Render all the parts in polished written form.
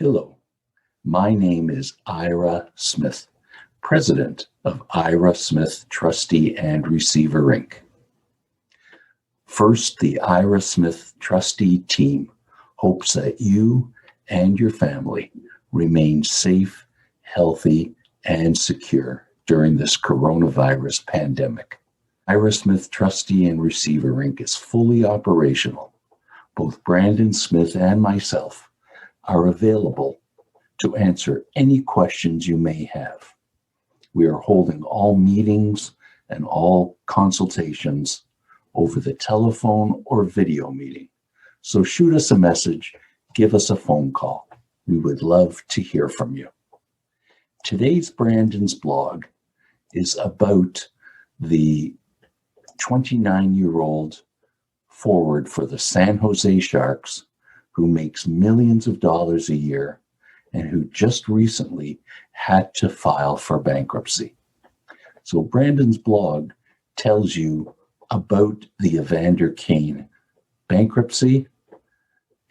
Hello, my name is Ira Smith, President of Ira Smith Trustee and Receiver Inc. First, the Ira Smith Trustee team hopes that you and your family remain safe, healthy, and secure during this coronavirus pandemic. Ira Smith Trustee and Receiver Inc. is fully operational. Both Brandon Smith and myself are available to answer any questions you may have. We are holding all meetings and all consultations over the telephone or video meeting. So shoot us a message, give us a phone call. We would love to hear from you. Today's Brandon's blog is about the 29-year-old forward for the San Jose Sharks who makes millions of dollars a year and who just recently had to file for bankruptcy. So Brandon's blog tells you about the Evander Kane bankruptcy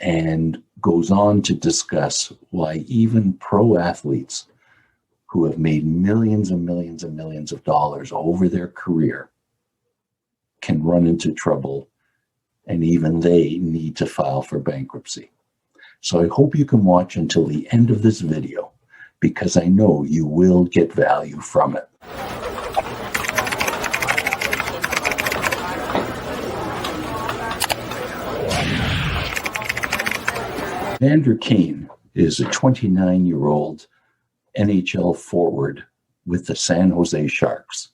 and goes on to discuss why even pro athletes who have made millions and millions and millions of dollars over their career can run into trouble, and even they need to file for bankruptcy. So I hope you can watch until the end of this video, because I know you will get value from it. Evander Kane is a 29-year-old NHL forward with the San Jose Sharks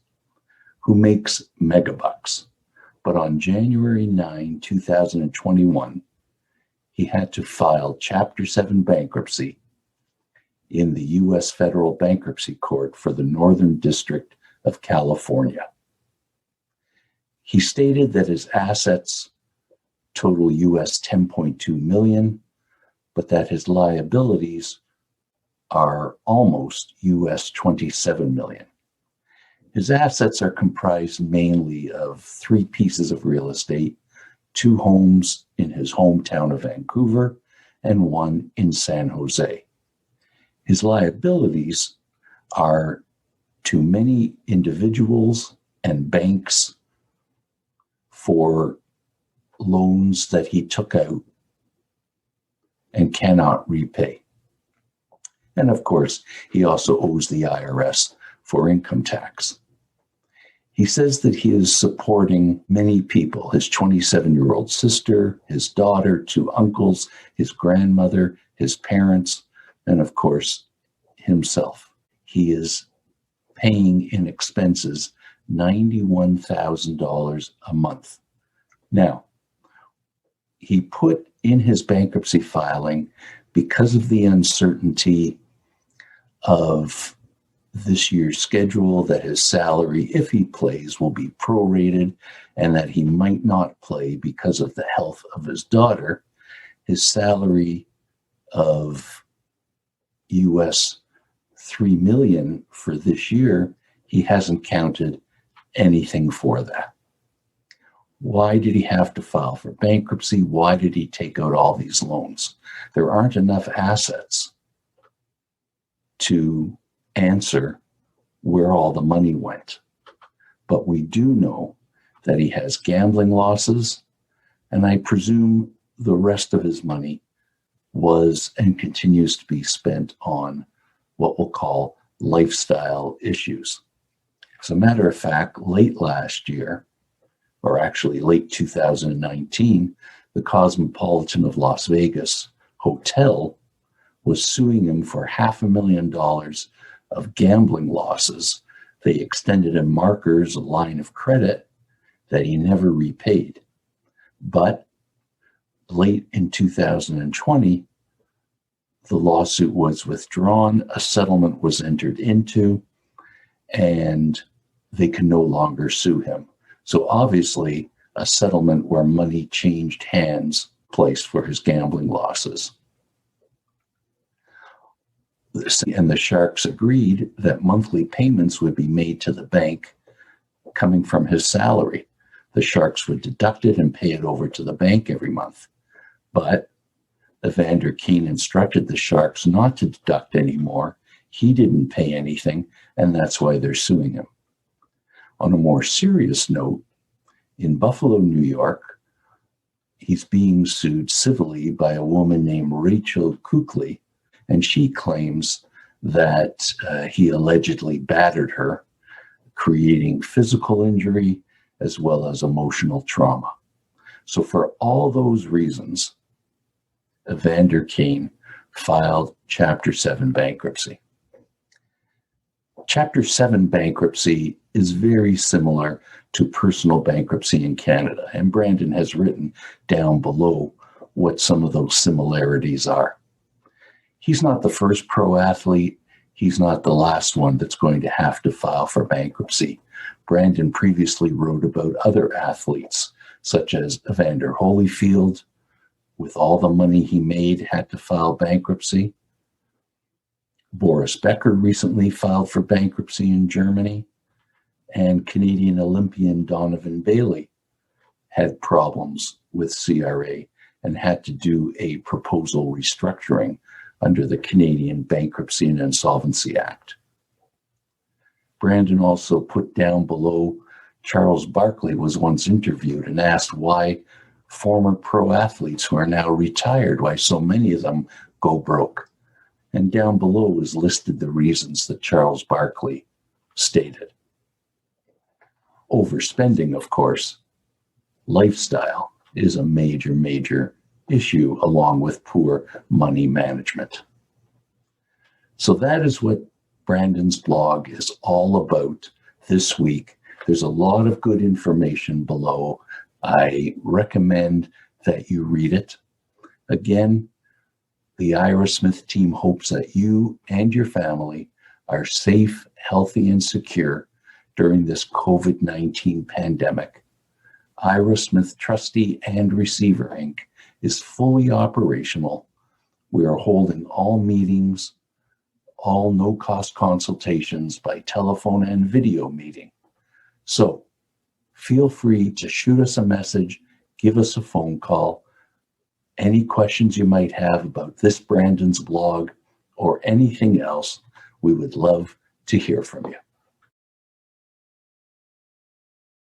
who makes megabucks. But on January 9, 2021, he had to file Chapter 7 bankruptcy in the U.S. Federal Bankruptcy Court for the Northern District of California. He stated that his assets total US $10.2 million, but that his liabilities are almost US $27 million. His assets are comprised mainly of 3 pieces of real estate, 2 homes in his hometown of Vancouver, and 1 in San Jose. His liabilities are to many individuals and banks for loans that he took out and cannot repay. And of course, he also owes the IRS for income tax. He says that he is supporting many people, his 27-year-old sister, his daughter, 2 uncles, his grandmother, his parents, and of course, himself. He is paying in expenses $91,000 a month. Now, he put in his bankruptcy filing, because of the uncertainty of this year's schedule, that his salary, if he plays, will be prorated, and that he might not play because of the health of his daughter. His salary of US $3 million for this year, he hasn't counted anything for that. Why did he have to file for bankruptcy? Why did he take out all these loans? There aren't enough assets to answer where all the money went. But we do know that he has gambling losses, and I presume the rest of his money was and continues to be spent on what we'll call lifestyle issues. As a matter of fact, late last year, or actually late 2019, the Cosmopolitan of Las Vegas Hotel was suing him for $500,000 of gambling losses. They extended him Marker's line of credit that he never repaid. But late in 2020, the lawsuit was withdrawn, a settlement was entered into, and they can no longer sue him. So obviously, a settlement where money changed hands placed for his gambling losses. And the Sharks agreed that monthly payments would be made to the bank coming from his salary. The Sharks would deduct it and pay it over to the bank every month. But Evander Kane instructed the Sharks not to deduct anymore. He didn't pay anything, and that's why they're suing him. On a more serious note, in Buffalo, New York, he's being sued civilly by a woman named Rachel Cooke, and she claims that he allegedly battered her, creating physical injury as well as emotional trauma. So for all those reasons, Evander Kane filed Chapter 7 bankruptcy. Chapter 7 bankruptcy is very similar to personal bankruptcy in Canada, and Brandon has written down below what some of those similarities are. He's not the first pro athlete. He's not the last one that's going to have to file for bankruptcy. Brandon previously wrote about other athletes, such as Evander Holyfield, with all the money he made, had to file bankruptcy. Boris Becker recently filed for bankruptcy in Germany, and Canadian Olympian Donovan Bailey had problems with CRA and had to do a proposal restructuring under the Canadian Bankruptcy and Insolvency Act. Brandon also put down below Charles Barkley was once interviewed and asked why former pro athletes who are now retired, why so many of them go broke. And down below is listed the reasons that Charles Barkley stated. Overspending, of course. Lifestyle is a major, major issue, along with poor money management. So that is what Brandon's blog is all about this week. There's a lot of good information below. I recommend that you read it. Again, the Ira Smith team hopes that you and your family are safe, healthy, and secure during this COVID-19 pandemic. Ira Smith Trustee and Receiver, Inc. is fully operational. We are holding all meetings, all no-cost consultations by telephone and video meeting. So feel free to shoot us a message, give us a phone call. Any questions you might have about this Brandon's blog or anything else, we would love to hear from you.